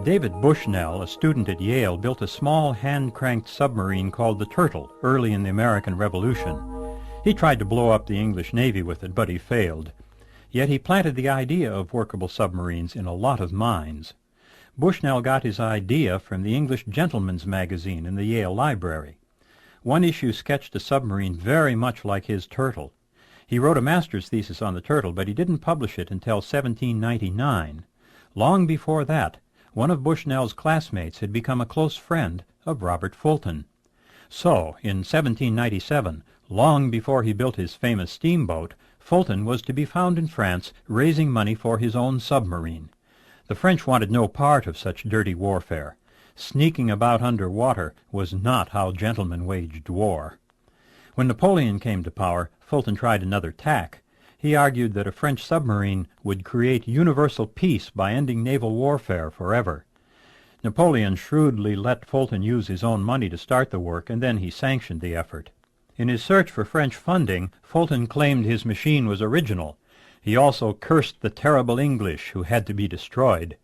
David Bushnell, a student at Yale, built a small hand-cranked submarine called the Turtle early in the American Revolution. He tried to blow up the English Navy with it, but he failed. Yet he planted the idea of workable submarines in a lot of minds. Bushnell got his idea from the English Gentleman's Magazine in the Yale Library. One issue sketched a submarine very much like his Turtle. He wrote a master's thesis on the Turtle, but he didn't publish it until 1799. Long before that, one of Bushnell's classmates had become a close friend of Robert Fulton. So, in 1797, long before he built his famous steamboat, Fulton was to be found in France raising money for his own submarine. The French wanted no part of such dirty warfare. Sneaking about under water was not how gentlemen waged war. When Napoleon came to power, Fulton tried another tack. He argued that a French submarine would create universal peace by ending naval warfare forever. Napoleon shrewdly let Fulton use his own money to start the work, and then he sanctioned the effort. In his search for French funding, Fulton claimed his machine was original. He also cursed the terrible English, who had to be destroyed.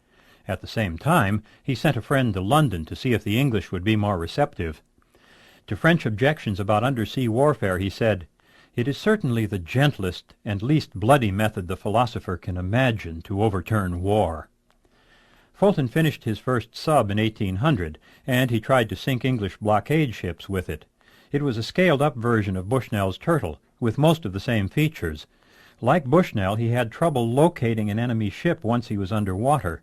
At the same time, he sent a friend to London to see if the English would be more receptive. To French objections about undersea warfare, he said, "It is certainly the gentlest and least bloody method the philosopher can imagine to overturn war." Fulton finished his first sub in 1800, and he tried to sink English blockade ships with it. It was a scaled-up version of Bushnell's Turtle, with most of the same features. Like Bushnell, he had trouble locating an enemy ship once he was underwater.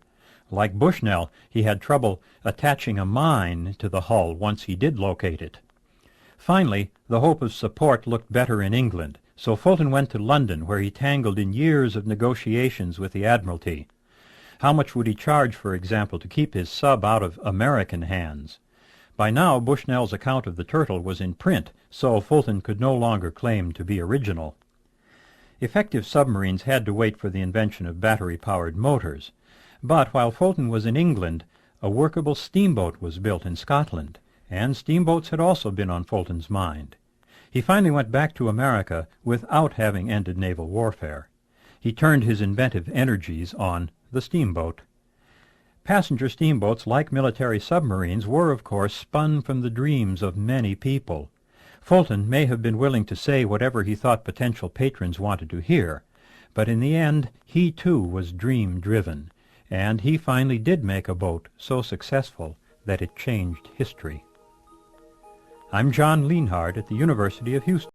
Like Bushnell, he had trouble attaching a mine to the hull once he did locate it. Finally, the hope of support looked better in England, so Fulton went to London, where he tangled in years of negotiations with the Admiralty. How much would he charge, for example, to keep his sub out of American hands? By now, Bushnell's account of the Turtle was in print, so Fulton could no longer claim to be original. Effective submarines had to wait for the invention of battery-powered motors. But while Fulton was in England, a workable steamboat was built in Scotland, and steamboats had also been on Fulton's mind. He finally went back to America without having ended naval warfare. He turned his inventive energies on the steamboat. Passenger steamboats, like military submarines, were, of course, spun from the dreams of many people. Fulton may have been willing to say whatever he thought potential patrons wanted to hear, but in the end he too was dream-driven, and he finally did make a boat so successful that it changed history. I'm John Lienhard at the University of Houston.